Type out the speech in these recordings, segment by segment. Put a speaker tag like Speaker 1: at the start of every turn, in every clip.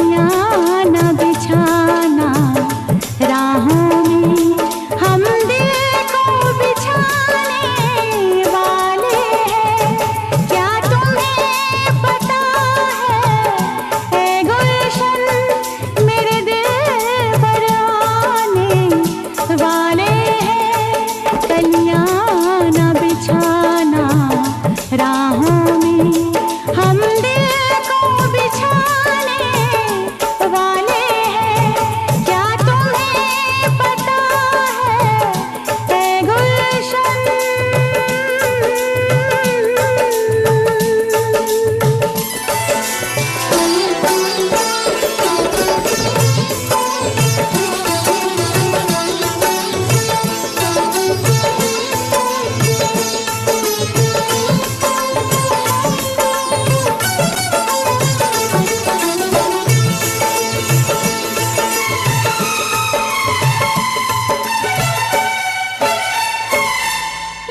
Speaker 1: कलियां न बिछाना राहों में, हम दिल को बिछाने वाले हैं। क्या तुम्हें पता है ए गुलशन, मेरे दिल पर आने वाले हैं। कलियां न बिछाना राहों में, हम दिल को बिछाने वाले हैं। क्या तुम्हें पता है ए गुलशन।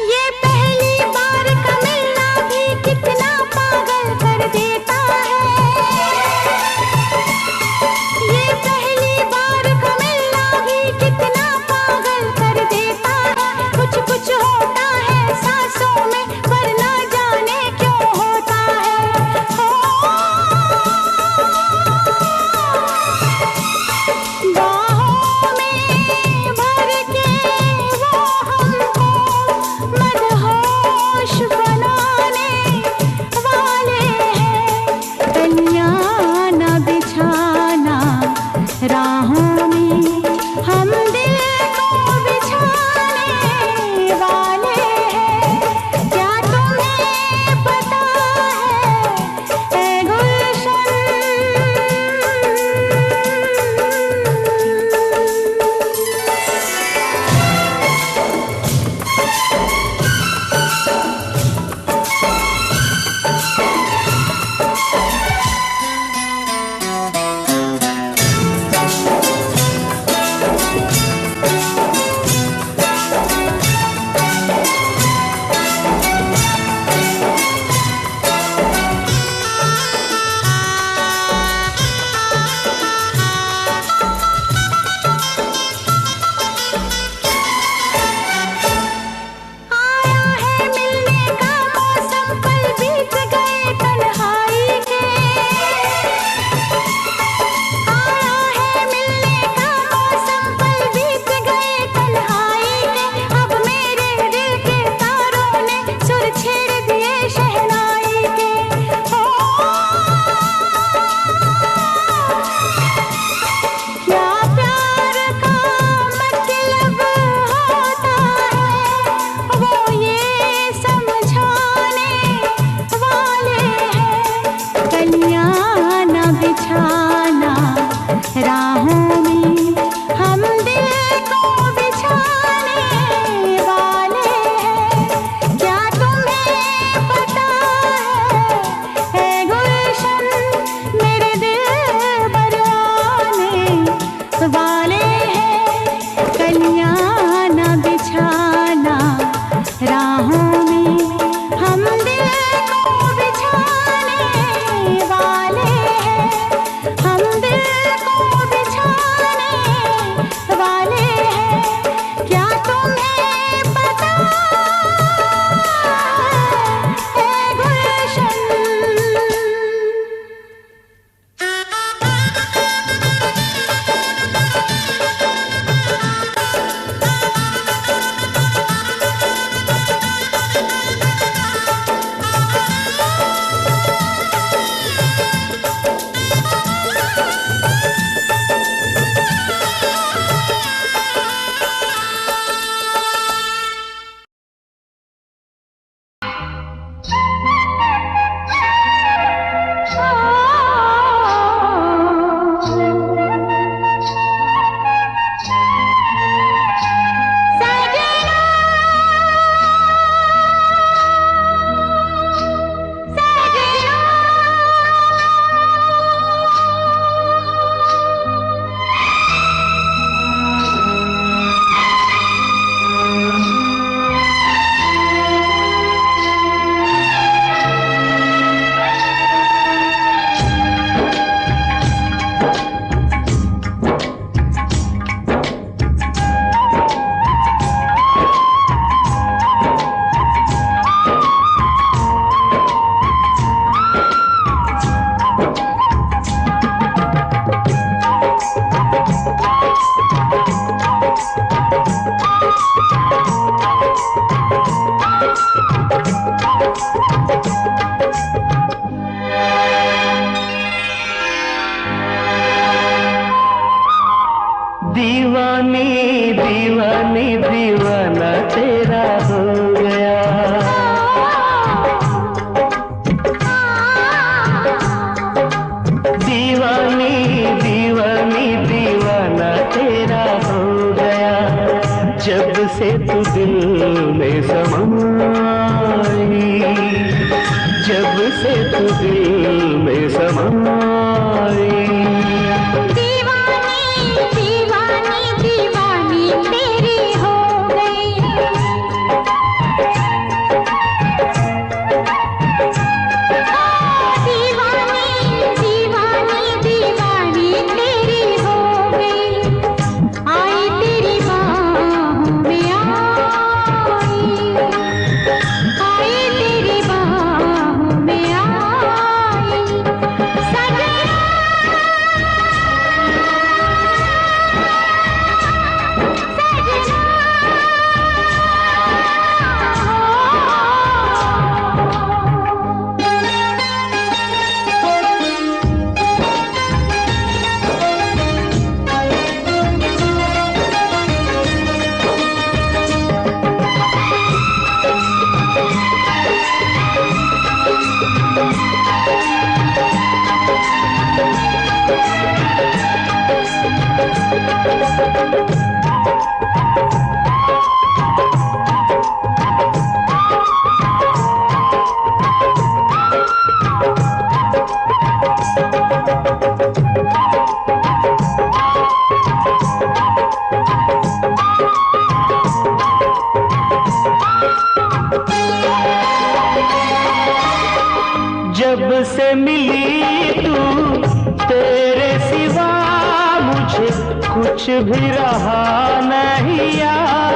Speaker 1: ये पहली बार का मिलना भी कितना पागल कर देता है। ये पहली बार का मिलना भी कितना पागल कर देता है। कुछ कुछ होता है सांसों में, पर ना जाने क्यों होता है। बाहों में भर के वो हमको मदहोश बनाने वाले हैं। कलियां न बिछाना राहों में, हम दिल को बिछाने वाले हैं। क्या तुम्हें पता है ए गुलशन। आया है मिलने का मौसम, पल बीत गए तन्हाई के। आया है मिलने का मौसम, पल बीत गए तन्हाई के। अब मेरे दिल के तारों ने सुर छेड़ दिए शहनाई के। क्या प्यार का मतलब होता है, वो ये समझाने वाले हैं। कलियां न बिछाना राहों में, हम दिल को बिछाने वाले हैं। क्या तुम्हें पता है ए गुलशन, मेरे दिल पर आने वाले हैं। कलियां न बिछाना राहों में, हम दिल को बिछाने वाले हैं। हम दिल को बिछाने
Speaker 2: से तू दिल में समाई, जब से तू दिल में समाई।
Speaker 1: दीवानी दीवानी दीवानी तेरी हो गई। दीवानी दीवानी दीवानी तेरी हो गई। आई तेरी बाहों में आई, आई तेरी बाहों में आई। सजना
Speaker 2: जब से मिली तू तेरे सिवा मुझे कुछ भी रहा नहीं याद।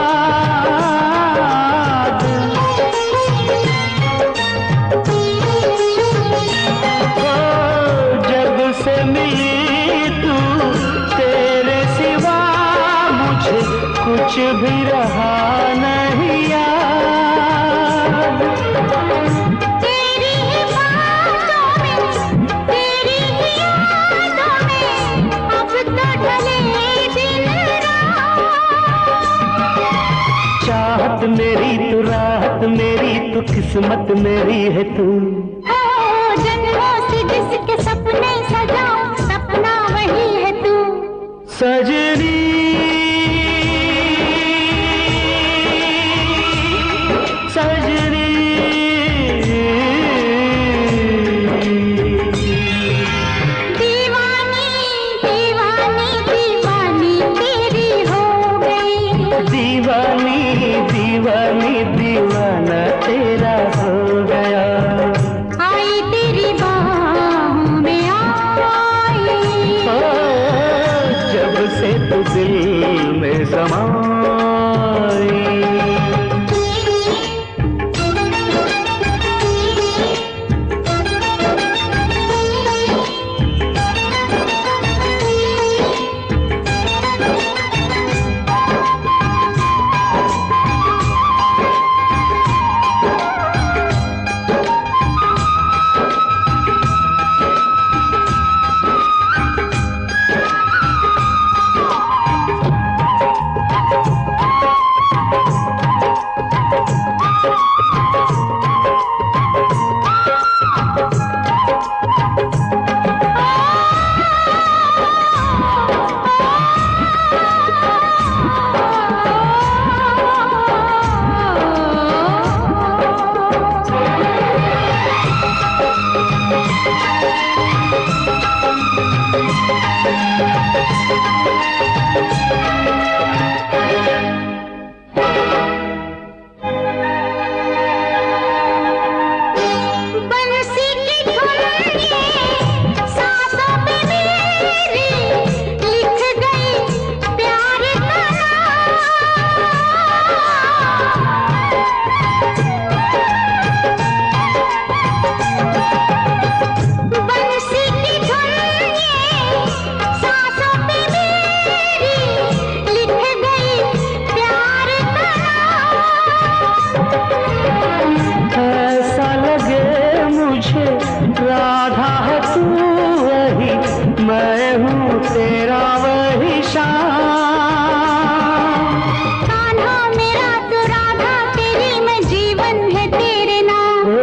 Speaker 2: जब से मिली तू तेरे सिवा मुझे कुछ भी रहा नहीं याद।
Speaker 1: तेरी ही बातों में, तेरी ही यादों में अब तो ढले दिन रात।
Speaker 2: चाहत मेरी तू, राहत मेरी तू, किस्मत मेरी है तू।
Speaker 1: ओ जन्मों से जिसके सपने सजाऊं, सपना वही है तू।
Speaker 2: सजनी सजनी
Speaker 1: दीवानी दीवानी दीवानी तेरी हो गई।
Speaker 2: दीवानी दीवानी दीवाना तेरा हो गया।
Speaker 1: आई तेरी बाहों में आई,
Speaker 2: ओ, जब से तू दिल में समाई।
Speaker 1: बंसी की धुन ये सांसों पे मेरी लिख गई प्यार का नाम। बंसी की धुन ये सांसों पे मेरी लिख गई प्यार का नाम।
Speaker 2: ऐसा लगे मुझे राधा है तू वही, मैं हूँ तेरा वही श्याम।
Speaker 1: कान्हा मेरा तो राधा तेरी, मैं जीवन है तेरे नाम।
Speaker 2: ओ,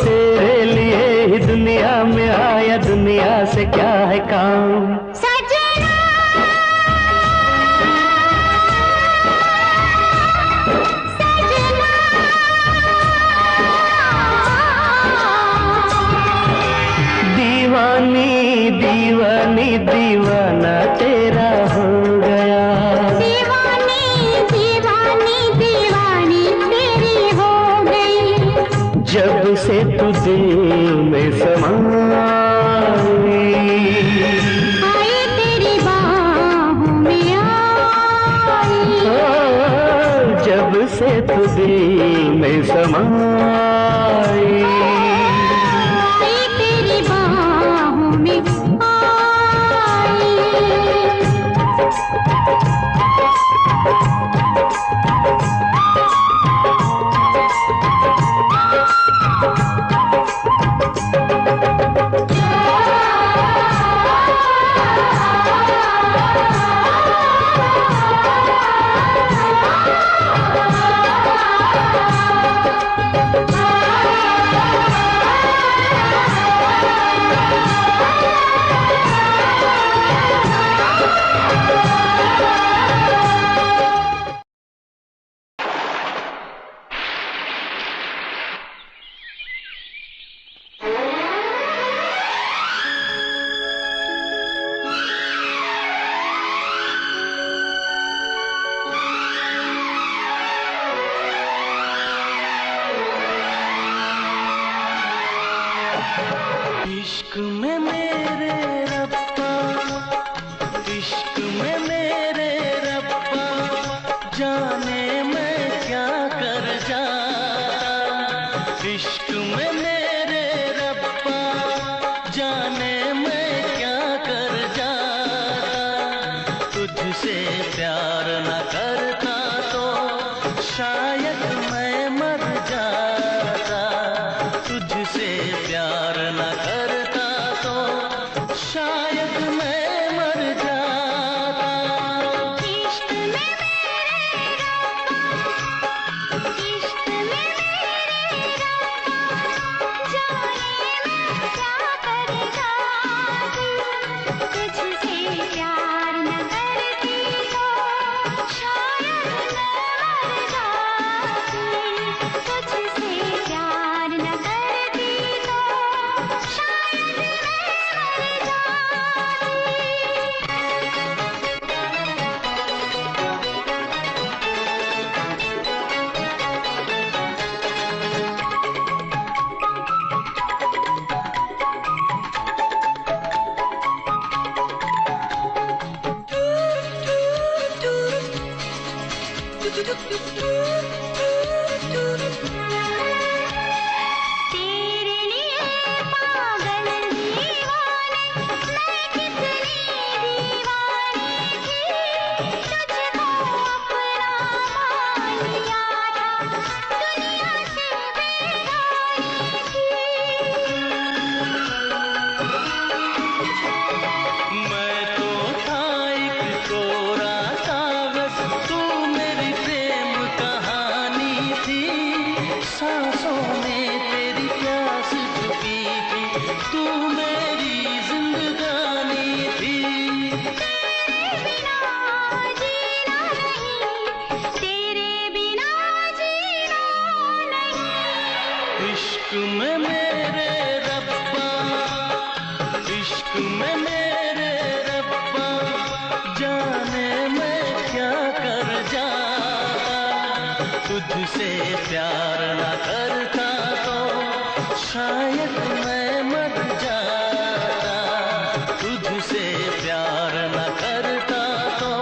Speaker 2: तेरे लिए ही दुनिया में आया, दुनिया से क्या है काम।
Speaker 1: सजना
Speaker 2: दीवानी दीवाना तेरा हो गया।
Speaker 1: दीवानी दीवानी दीवानी तेरी हो गई।
Speaker 2: जब से तू दिल में समाई,
Speaker 1: आई तेरी बाहों में आई।
Speaker 2: जब से तू दिल में समाई,
Speaker 1: आई तेरी बाहों में आई।
Speaker 2: इश्क में मेरे रब्बा, इश्क में मेरे रब्बा, जाने मैं क्या कर जाता। इश्क में मेरे रब्बा, जाने मैं क्या कर जाता। तुझसे प्यार न करता तो शायद मैं मर जाता। तुझसे प्यार न करता तो शायद मैं मर जाता।
Speaker 1: इश्क में मेरे रब्बा, इश्क में मेरे रब्बा, जाने मैं क्या कर जाती। तुझसे प्यार न करती तो शायद मैं मर जाती। तुझसे प्यार न करती तो शायद मैं मर तेरे लिए पागल दीवाने, मैं कितनी दीवानी थी। तुझको अपना मान लिया था, दुनिया से बेगानी थी।
Speaker 2: मैं तो था एक कोरा कागज, तू मेरी प्रेम कहानी थी। सांसों में तेरी प्यास छुपी थी, तू मेरी जिंदगानी थी।
Speaker 1: बिना जीना नहीं, तेरे बिना जीना नहीं।
Speaker 2: इश्क में मेरे रब्बा, इश्क में मेरे रब्बा, जाने मैं क्या कर जाता। तुझसे प्यार न करता तो शायद मैं मर जाता। तुझसे प्यार न करता तो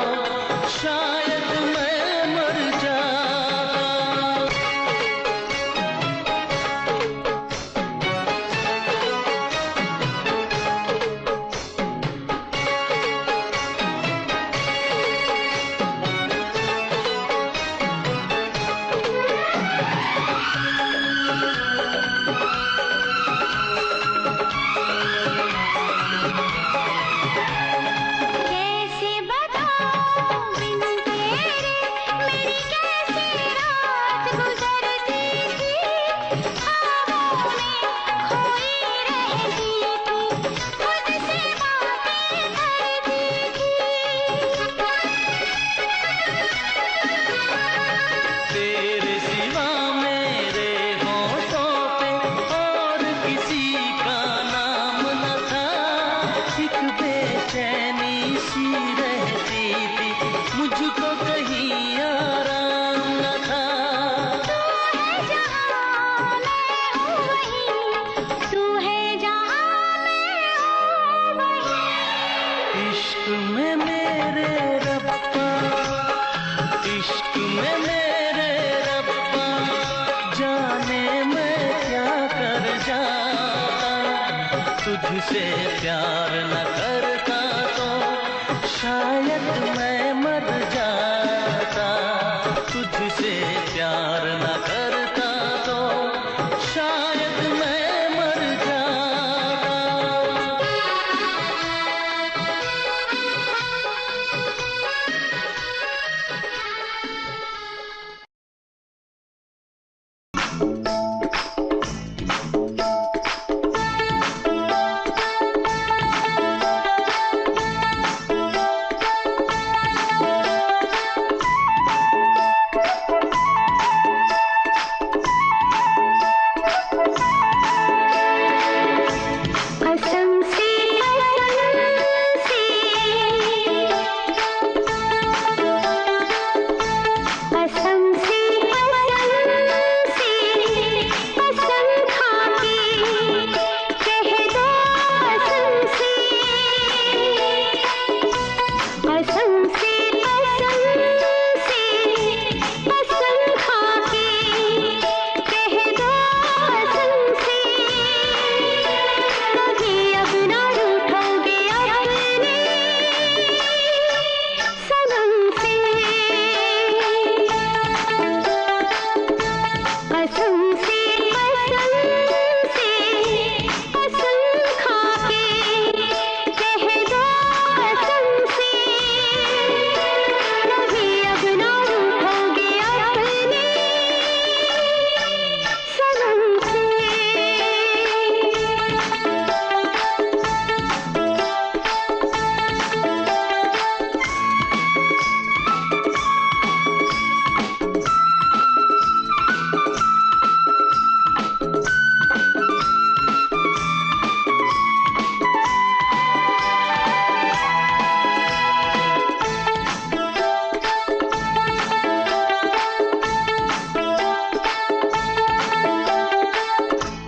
Speaker 2: शायद मैं मर जाता। इश्क में मेरे रब्बा, इश्क में मेरे रब्बा, जाने मैं क्या कर जाता। तुझसे प्यार न करता तो शायद मैं मर जाता। तुझसे प्यार न करता तो शायद मैं मर जाता।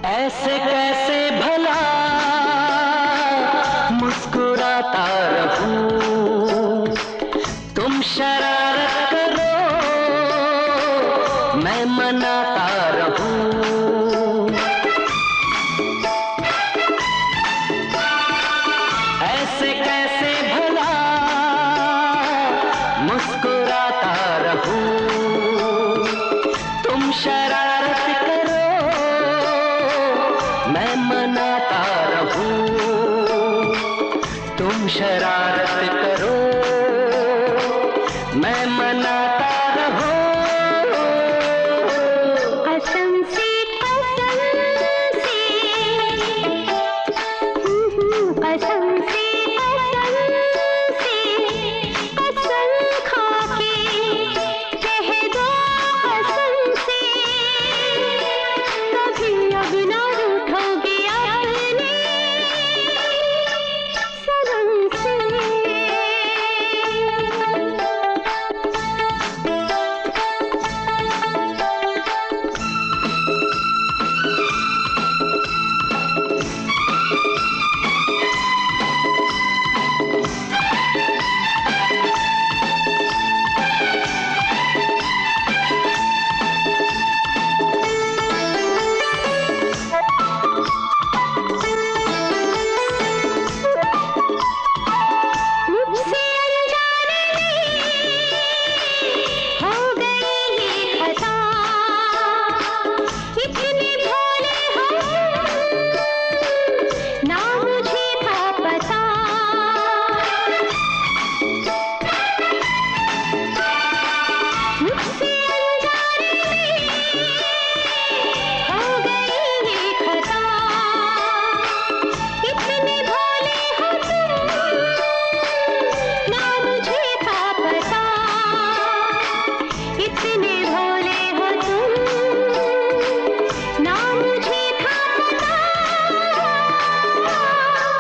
Speaker 2: ऐसे कैसे भला मुस्कुराता रहूं, तुम शरारत करो मैं मनाता रहूं। ऐसे कैसे भला मुस्कुराता रहूं, तुम शरारत करो मैं मनाता रहूं। तुम शरारत करो मैं मनाता रहूं।
Speaker 1: कसम से कसम से कसम से कसम खा के कह दो कसम से, कभी अब ना रूठोगे अपने सनम से। मुझसे अनजाने हो गई ये खता, इतने भोले हम ना मुझे था पता। मुझसे अनजाने हो गई ये खता, इतने भोले हम ना मुझे था पता। इतने भोले हो तुम ना मुझे था पता।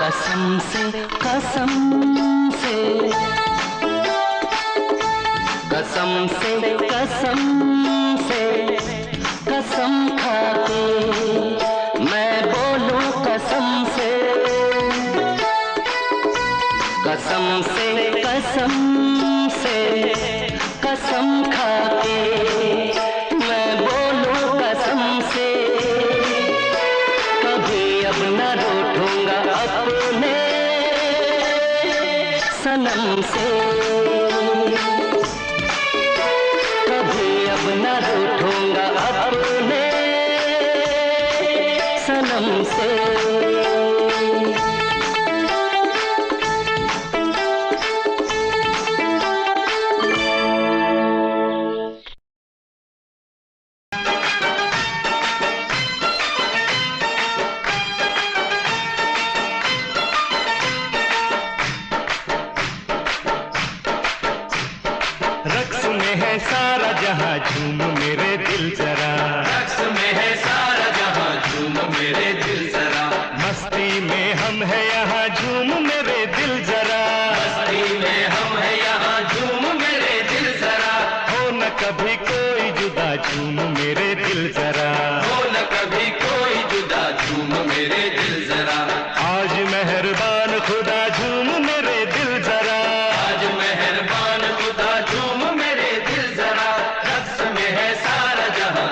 Speaker 2: कसम से कसम से कसम से कसम से कसम खा के मैं बोलूं कसम से, कसम से कसम खा के मैं बोलूं कसम से, कभी अब न रूठूंगा अपने सनम से, कभी अब न रूठूंगा अपने सनम से। रक्स में है सारा जहां झूम मेरे दिल जरा,
Speaker 3: रक्स में है सारा जहां झूम मेरे दिल जरा,
Speaker 2: मस्ती में हम है यहाँ झूम मेरे दिल जरा,
Speaker 3: मस्ती में हम है यहाँ झूम मेरे दिल जरा,
Speaker 2: हो न कभी कोई जुदा झूम मेरे दिल जरा,
Speaker 3: हो न कभी कोई जुदा झूम मेरे दिल जरा,
Speaker 2: आज मेहरबान खुदा झूम मेरे दिल जरा,
Speaker 3: आज मेहरबान खुदा झूम मेरे दिल जरा, रक्स में है सारा जहां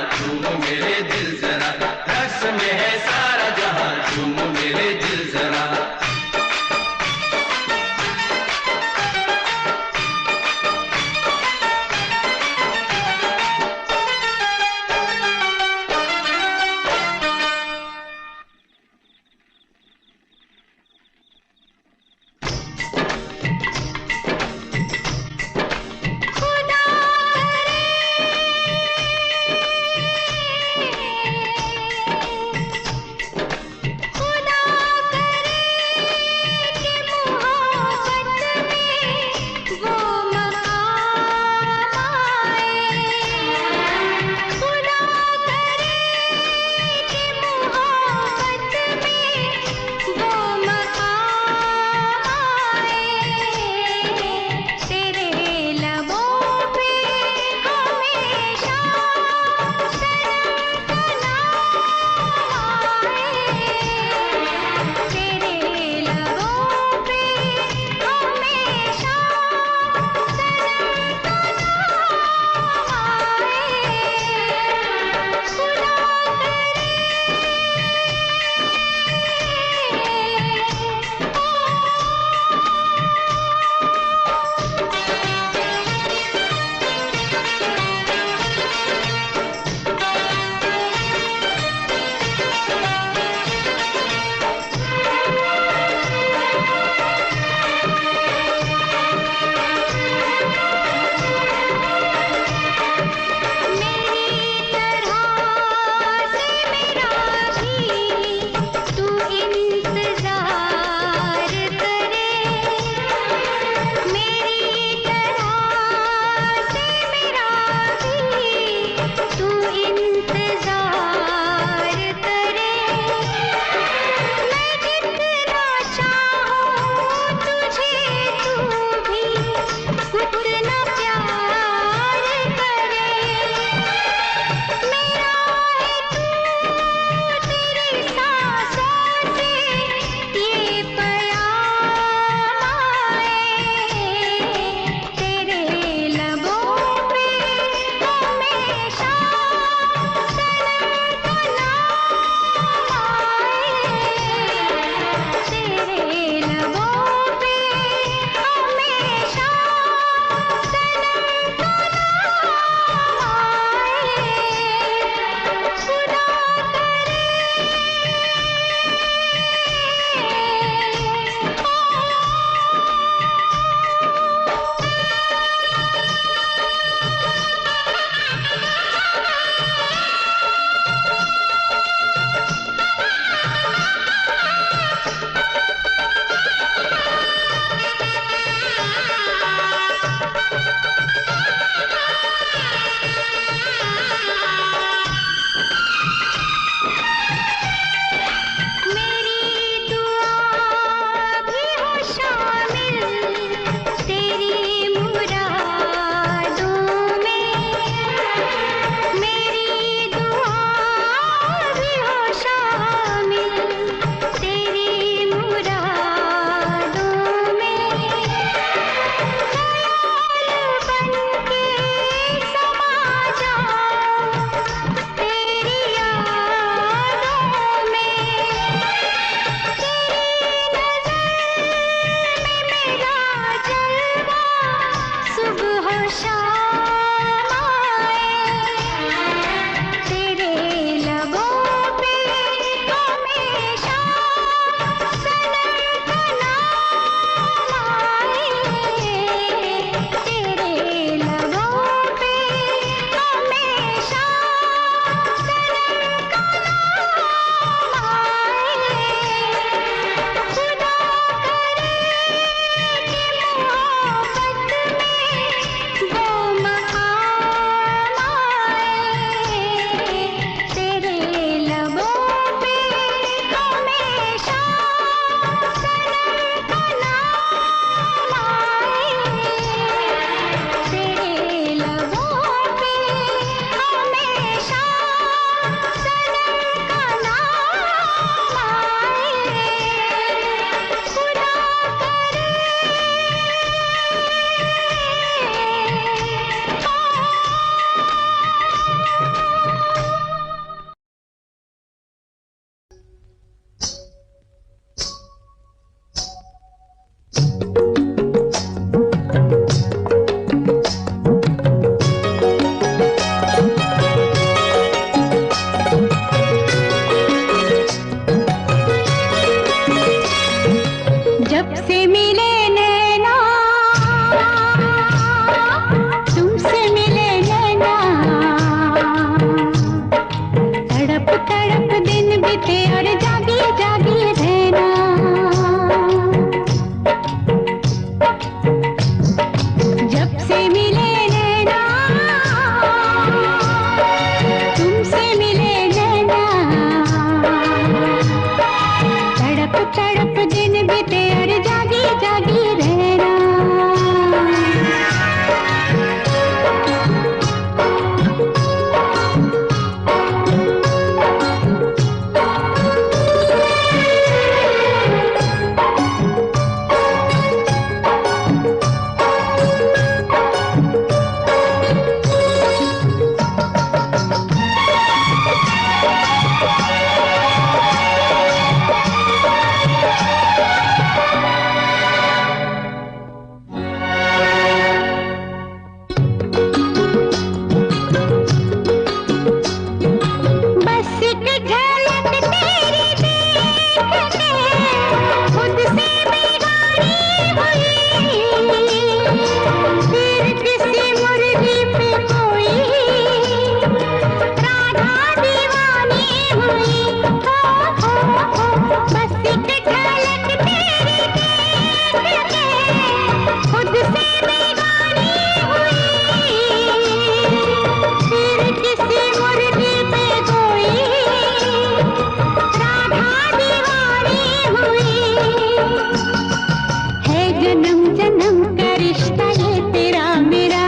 Speaker 1: जन्म का रिश्ता ये तेरा मेरा,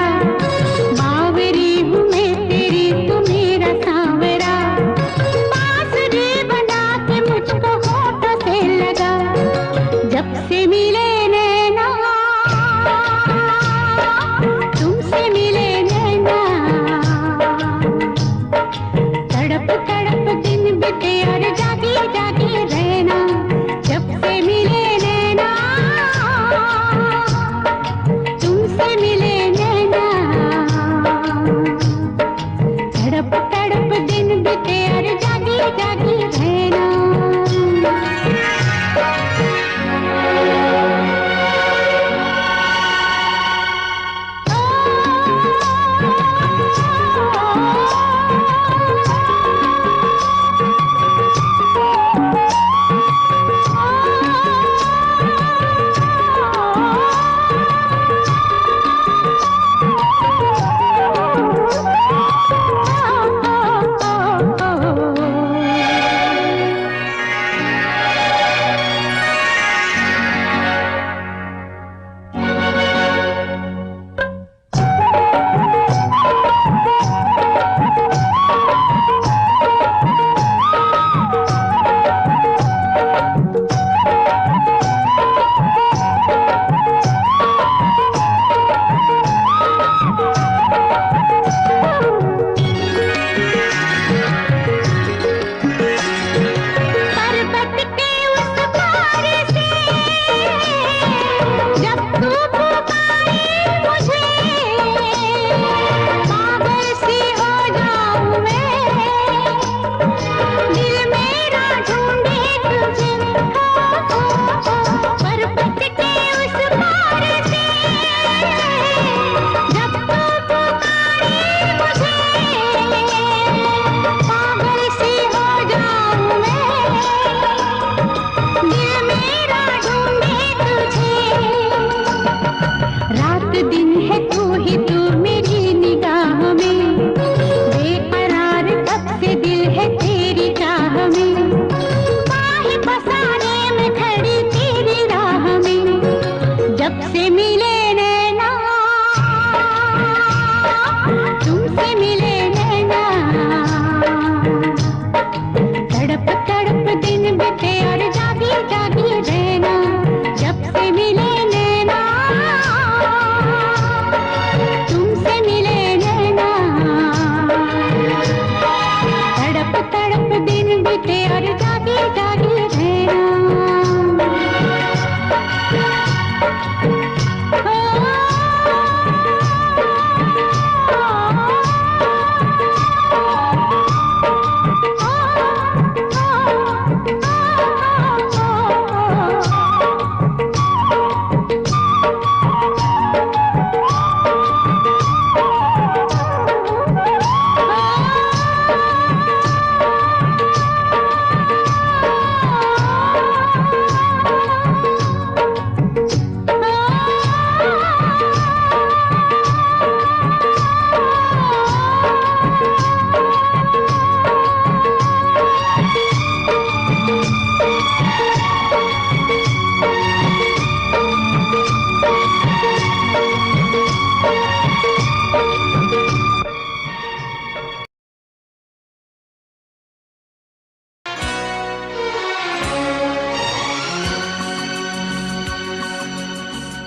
Speaker 1: बावरी हूँ मैं तेरी तू मेरा सांवरा, बांसुरी बना के मुझको होठों से लगा, जब से मिले नैना तुमसे मिले नैना, तड़प तड़प दिन बीते और जागी जागी रहना, जब से मिले नैना तुमसे मिले नैना, तड़प तड़प दिन बीते और जागी जागी रहना।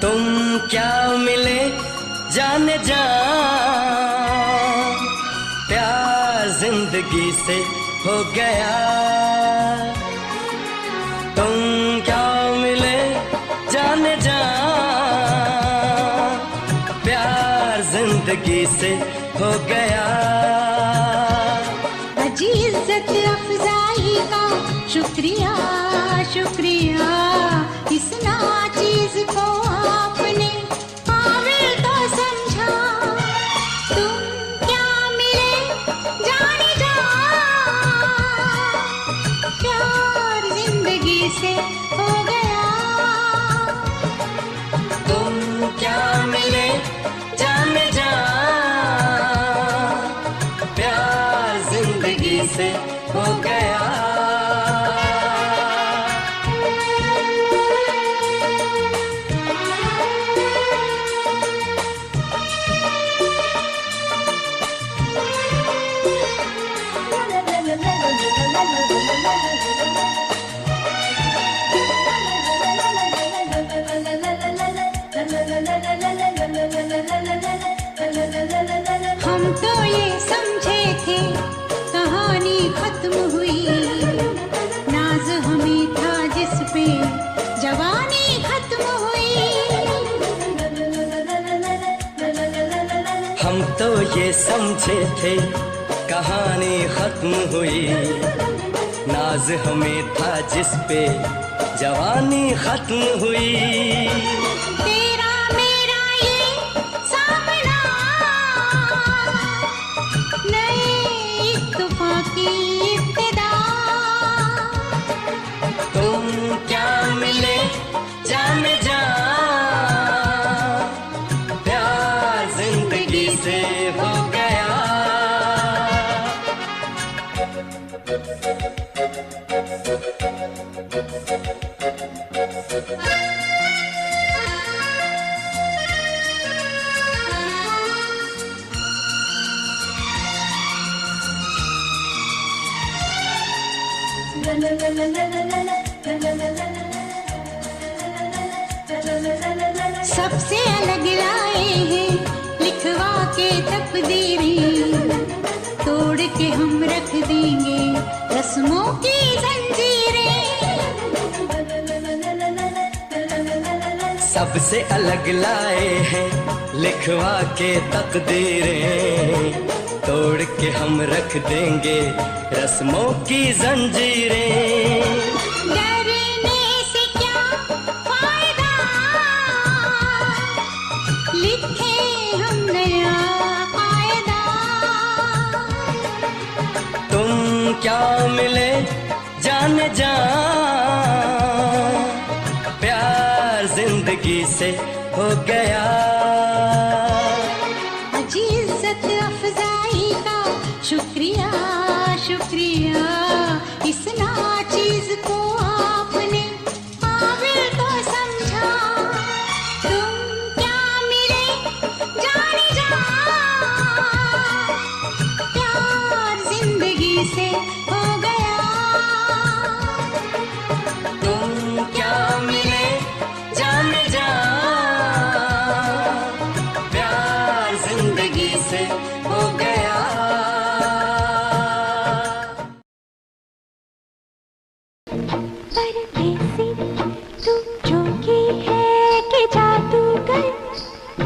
Speaker 2: तुम क्या मिले जाने जा, प्यार जिंदगी से हो गया। तुम क्या मिले जाने जा, प्यार जिंदगी से हो गया।
Speaker 1: अजी इज्जत अफजाई का शुक्रिया शुक्रिया, इस नाचीज को आपने काबिल तो समझा। तुम क्या मिले जाने जा, प्यार जिंदगी से हो गया।
Speaker 2: तुम क्या मिले जाने जा, प्यार जिंदगी से हो गया।
Speaker 1: हम तो ये समझे थे कहानी खत्म हुई, नाज हमें था जिस पे जवानी खत्म हुई।
Speaker 4: हम तो ये समझे थे कहानी खत्म हुई, नाज हमें था जिस पे जवानी खत्म हुई।
Speaker 1: तेरा मेरा ये सामना नए इत्तेफाक की इब्तिदा।
Speaker 4: तुम क्या मिले जाने जा, प्यार जिंदगी से हो गया।
Speaker 1: सबसे अलग लाए हैं लिखवा के तकदीरें, तोड़ के हम रख देंगे रस्मों की जंजीरें।
Speaker 4: सबसे अलग लाए हैं लिखवा के तकदीरें, तोड़ के हम रख देंगे रस्मों की जंजीरें।
Speaker 1: डरने से क्या फायदा, लिखे हम नया कायदा।
Speaker 4: तुम क्या मिले जाने जा, प्यार जिंदगी से हो गया।
Speaker 1: इज्जत अफजाई का शुक्रिया शुक्रिया, इस नाचीज को आपने काबिल तो समझा। तुम क्या मिले जाने जा, प्यार जिंदगी से हो गया।
Speaker 4: तुम क्या मिले जाने जा, प्यार जिंदगी से हो गया।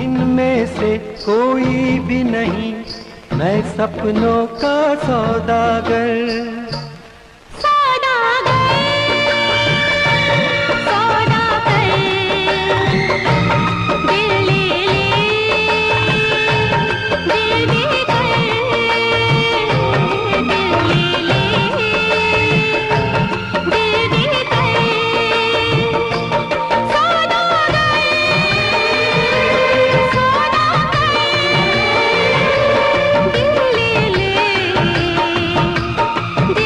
Speaker 2: इनमें से कोई भी नहीं मैं सपनों का सौदागर।
Speaker 1: दिल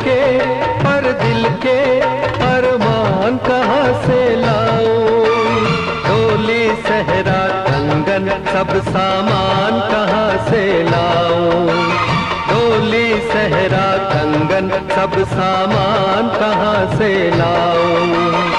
Speaker 2: के पर दिल के अरमान कहाँ से लाऊं? डोली सहरा कंगन सब सामान कहाँ से लाऊं? डोली सहरा कंगन सब सामान कहाँ से लाऊं?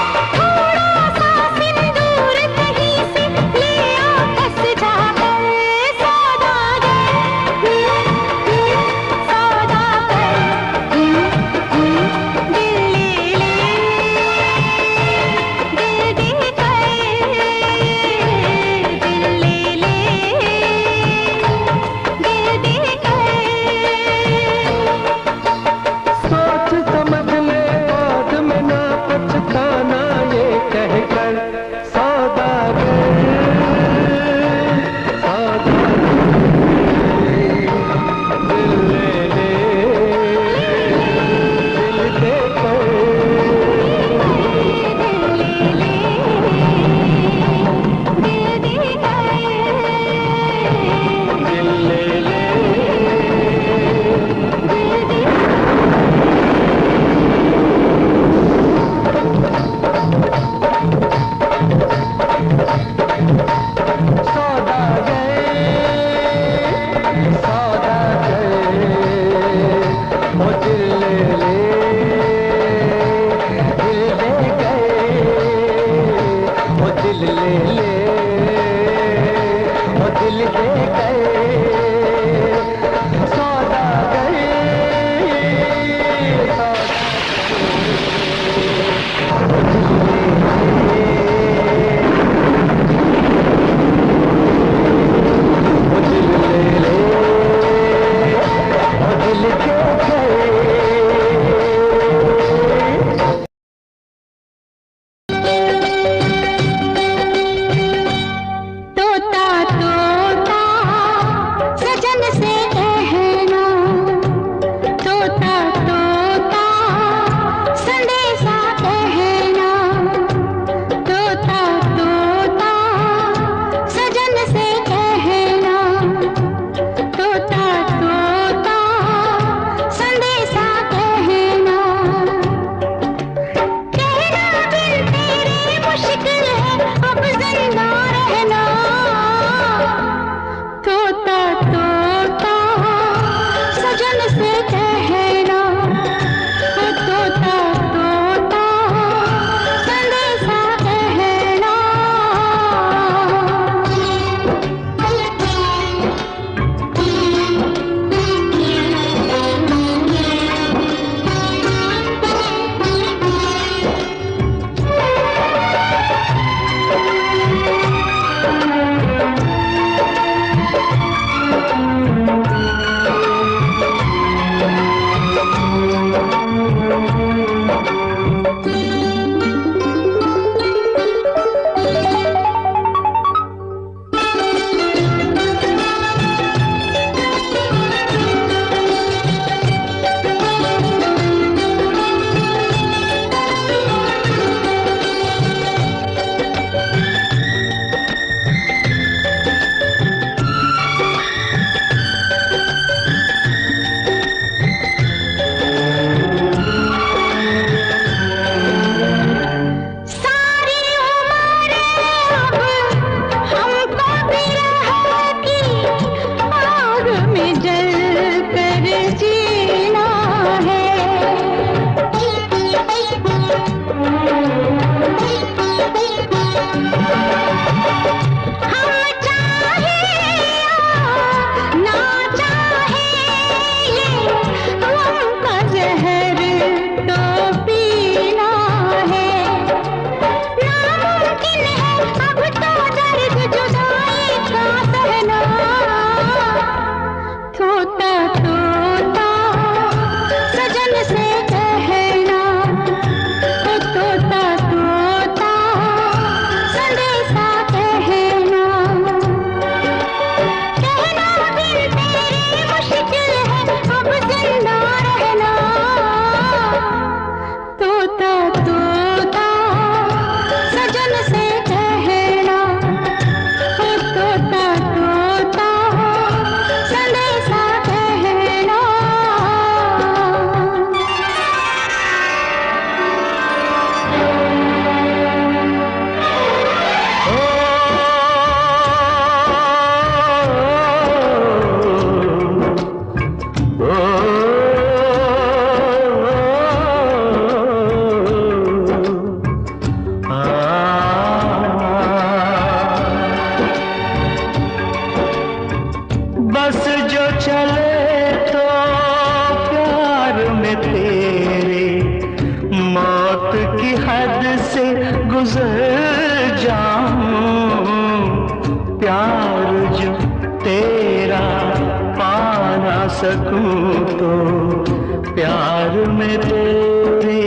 Speaker 2: में तेरे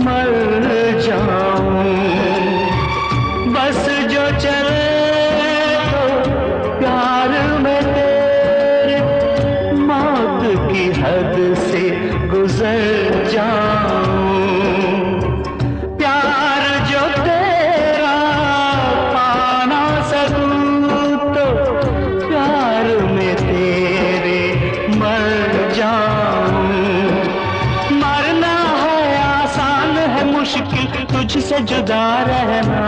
Speaker 2: मर जाऊं, बस जो चले तो प्यार में तेरे मौत की हद से गुजर जाऊं। प्यार जो तेरा पा ना सकूं तो प्यार में तेरे मर जाऊं। मरना है आसान है मुश्किल तुझसे जुदा रहना।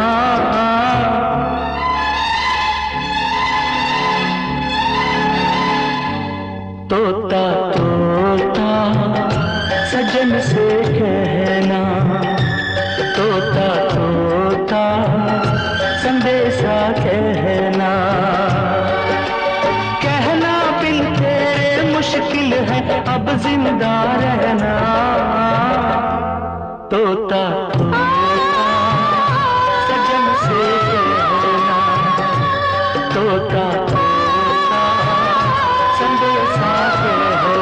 Speaker 2: तोता तोता सजन से कहना, तोता तोता संदेशा कहना। कहना बिन तेरे मुश्किल है अब जिंदा रहना। तोता तोता सजन से कहना, तोता तोता संदेशा कहना।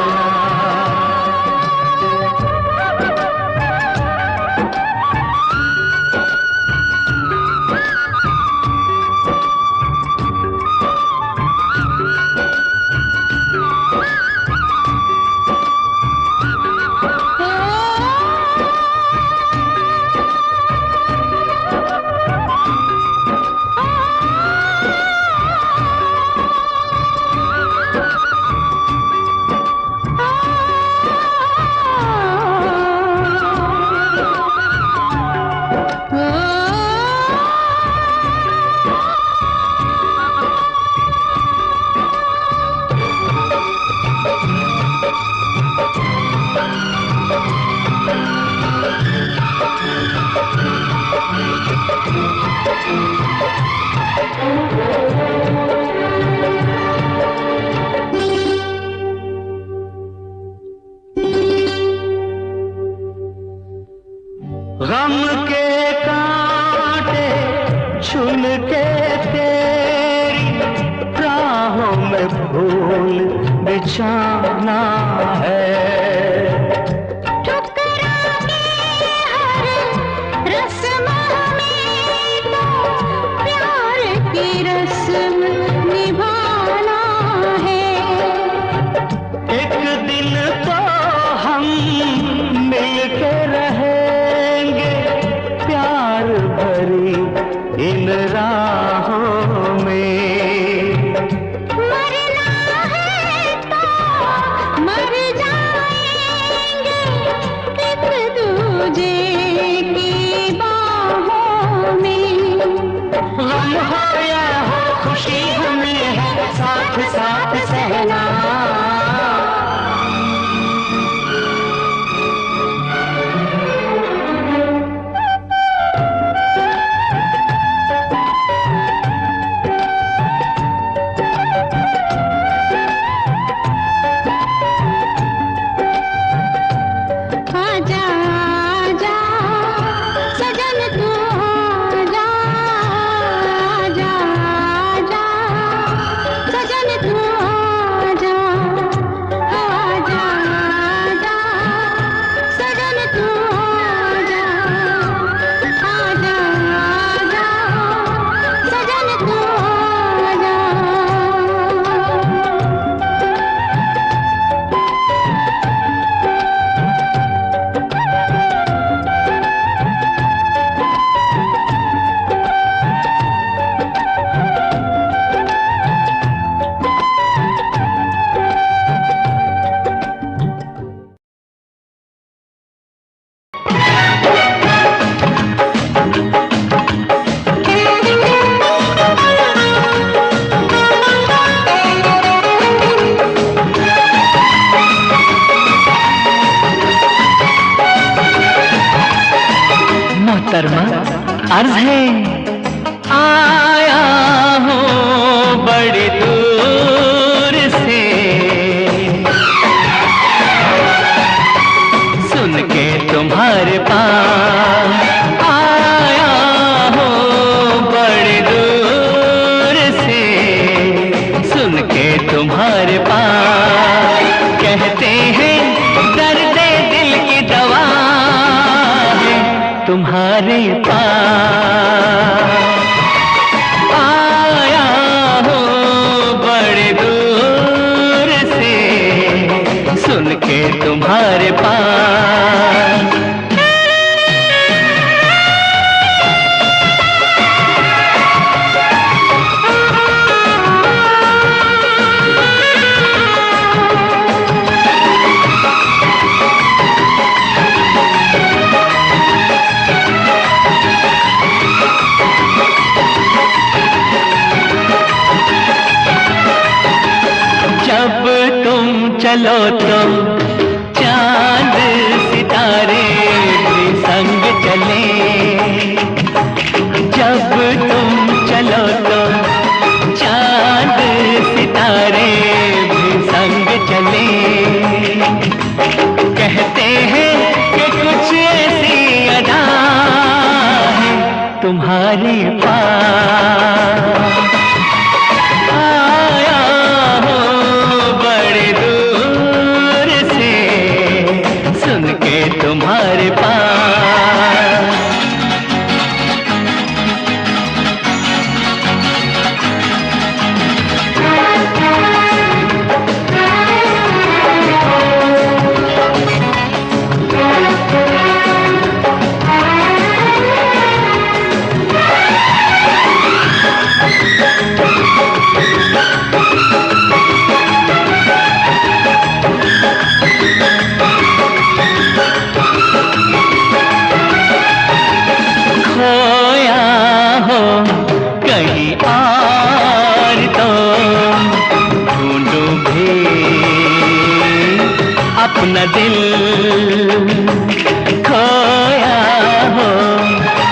Speaker 2: गम के कांटे चुन के तेरी राहों में फूल बिछाना है। इन राहों में
Speaker 1: मरना है तो मर जाएंगे एक दूजे की बाहों में।
Speaker 2: गम हो या हो खुशी हमें है साथ साथ सहना।
Speaker 5: मोहतरमा अर्ज है आया हूँ बड़ी दूर से, सुन के तुम्हारे पास आया हूँ बड़ी दूर से, सुन के तुम्हारे पास कहते हैं दर्द दिल की तुम्हारे पास आया हूँ बड़े दूर से, सुन के तुम्हारे पास। जब तुम चलो तो चांद सितारे भी संग चले, जब तुम चलो तो चांद सितारे भी संग चले। कहते हैं कि कुछ ऐसी अदा है तुम्हारे पास, तुम्हारे पास। खोया हो कहीं और तो ढूंढूं भी अपना दिल, खोया हो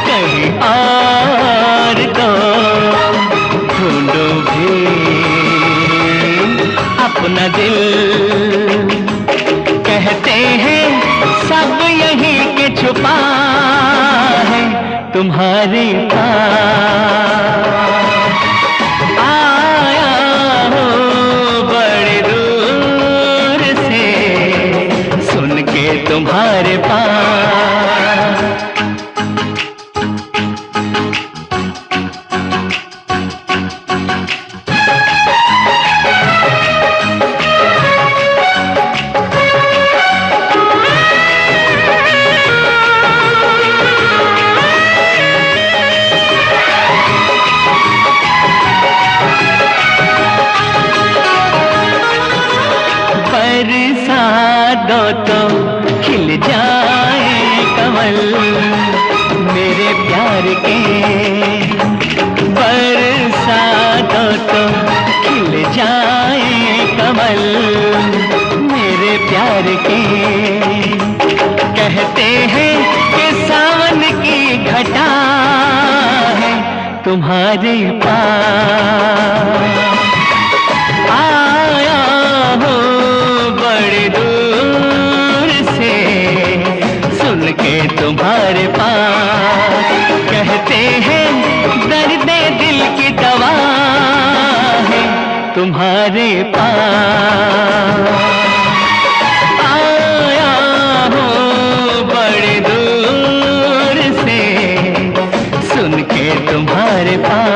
Speaker 5: कहीं और तो ढूंढूं भी अपना दिल। कहते हैं सब यहीं के छुपा है तुम्हारे पास, आया हूँ बड़े दूर से, सुन के तुम्हारे पास। बरसा दो तो खिल जाए कमल मेरे प्यार के, बरसा दो तो खिल जाए कमल मेरे प्यार के। कहते हैं कि सावन की घटा है तुम्हारे पास, आया हूँ बड़े दूर से, सुन के तुम्हारे पास। कहते हैं दर्द दिल की दवा है तुम्हारे पास, आया हूँ बड़े दूर से, सुन के तुम्हारे पास।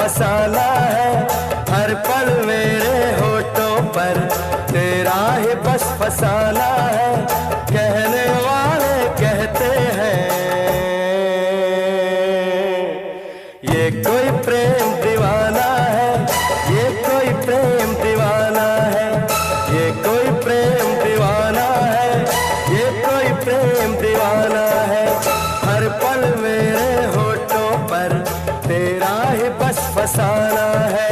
Speaker 4: फसाना है, हर पल मेरे होठों पर तेरा ही बस फसाना है। कहने वाले कहते हैं ये कोई प्रेम दीवाना है, ये कोई प्रेम दीवाना है, ये कोई प्रेम दीवाना है, ये कोई प्रेम दीवाना है। हर पल मेरे होठों पर तेरा ही बस फसाना है।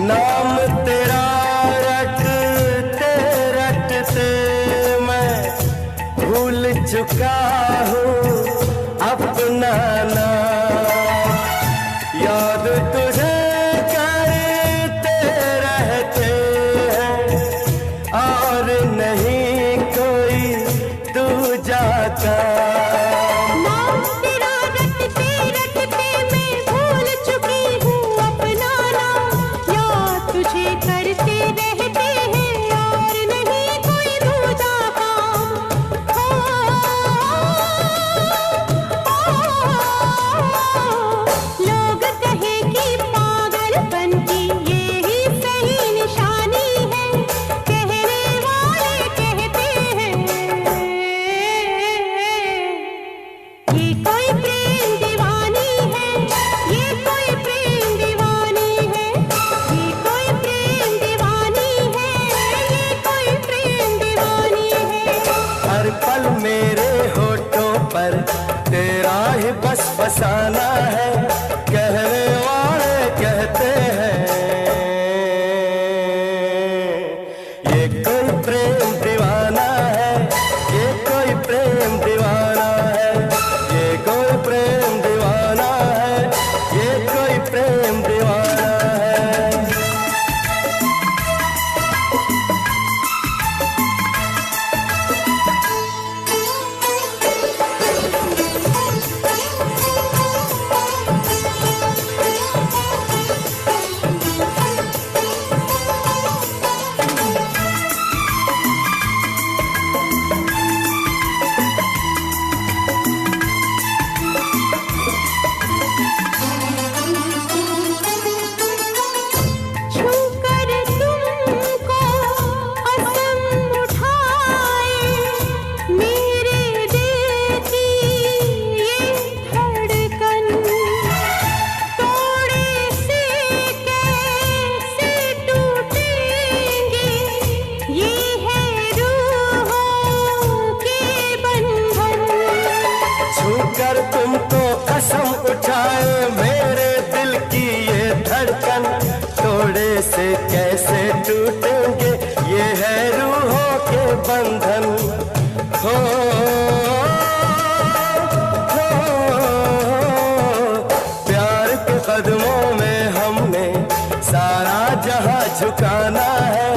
Speaker 4: नाम तेरा रटते रटते मैं भूल चुका हूँ अपना नाम। याद तुझे करते रहते हैं और नहीं कोई दूजा का।
Speaker 1: नाम तेरा रटते रटते मैं भूल चुकी हूँ अपना नाम। याद तुझे करते रहते हैं और नहीं कोई दूजा काम। लोग कहे कि पागलपन की ये ही सही निशानी है। कहने वाले कहते हैं ये कोई प्रेम दीवानी है, ये कोई प्रेम दीवानी है, ये कोई प्रेम दीवानी है, ये कोई प्रेम दीवानी है।
Speaker 4: हर पल मेरे होठों पर तेरा ही बस फसाना है। कहने वाले कहते हैं ये कोई प्रेम दीवाना है, ये कोई प्रेम दीवाना है, ये कोई प्रेम दीवाना है, ये कोई प्रेम दीवाना है।
Speaker 1: छूकर तुमको कसम उठाए मेरे दिल की ये धड़कन। तोड़े से कैसे टूटेंगे ये है रूहों के बंधन।
Speaker 4: छूकर तुमको कसम उठाए मेरे दिल की ये धड़कन। तोड़े से कैसे टूटेंगे ये है रूहों के बंधन। हो, हो, प्यार के कदमों में हमने सारा जहां झुकाना है।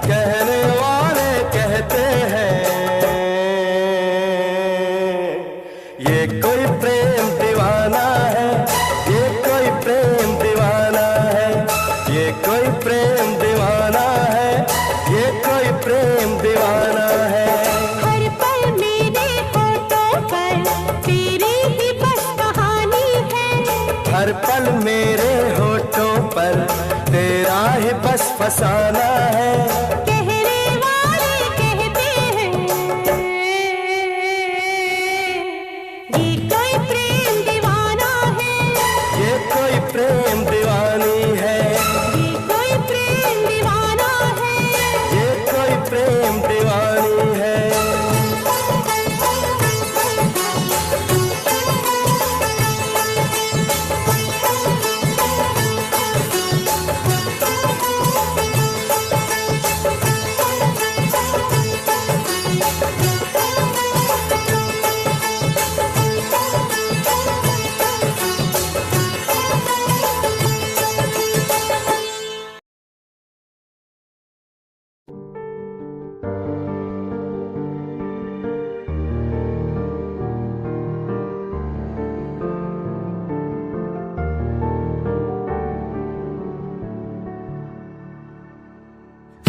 Speaker 4: कहने वाले कहते हैं ये कोई प्रेम दीवाना है, ये कोई प्रेम दीवाना है, ये कोई प्रेम दीवाना है, ये कोई प्रेम दीवाना है।
Speaker 1: हर पल मेरे होठों पर तेरी ही बस कहानी है।
Speaker 4: हर पल मेरे होठों पर तेरा ही बस फसाना है।
Speaker 1: कहने वाले कहते हैं ये कोई प्रेम दीवाना है,
Speaker 4: ये कोई प्रेम दीवानी है,
Speaker 1: ये कोई प्रेम दीवाना है।
Speaker 4: ये कोई प्रेम दीवानी है।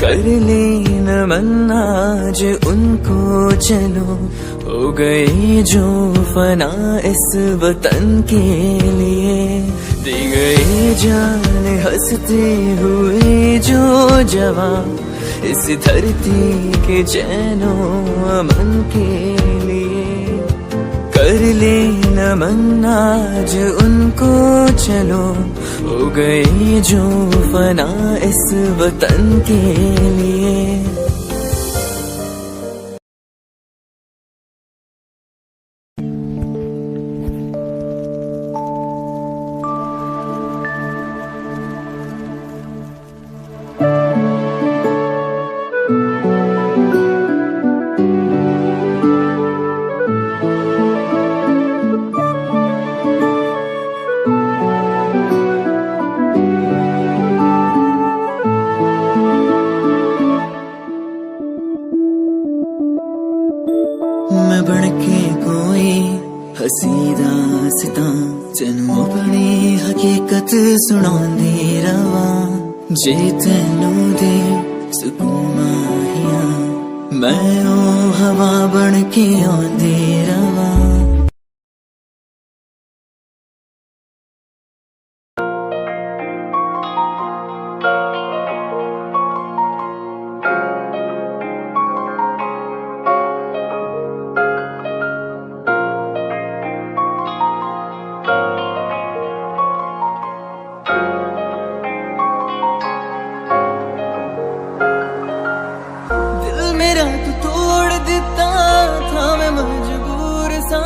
Speaker 6: कर ले नमन आज उनको चलो, हो गए जो फना इस वतन के लिए, दी गई जान हंसते हुए जो जवान इस धरती के चैनो अमन के लिए। कर ले नमन आज उनको चलो, हो गए जो फना इस वतन के लिए। मैं बनके कोई हसी दास्तां तेनू अपनी हकीकत सुनांदी रवा, जे तेनू दे सुकून माहिया मैं ओ हवा बनके आंदी रवा। मेरा तू तोड़ दिता था, मैं मजबूर सा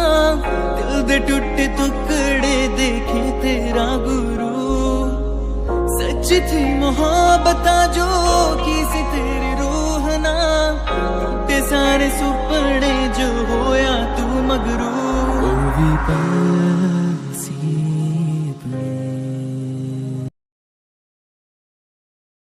Speaker 6: दिल दे टूटे टुकड़े देखे तेरा गुरु। सच थी मोहब्बत जो की सी तेरी रूह ना, टूटे सारे सुपने जो होया तू मगरू। ओ भी पल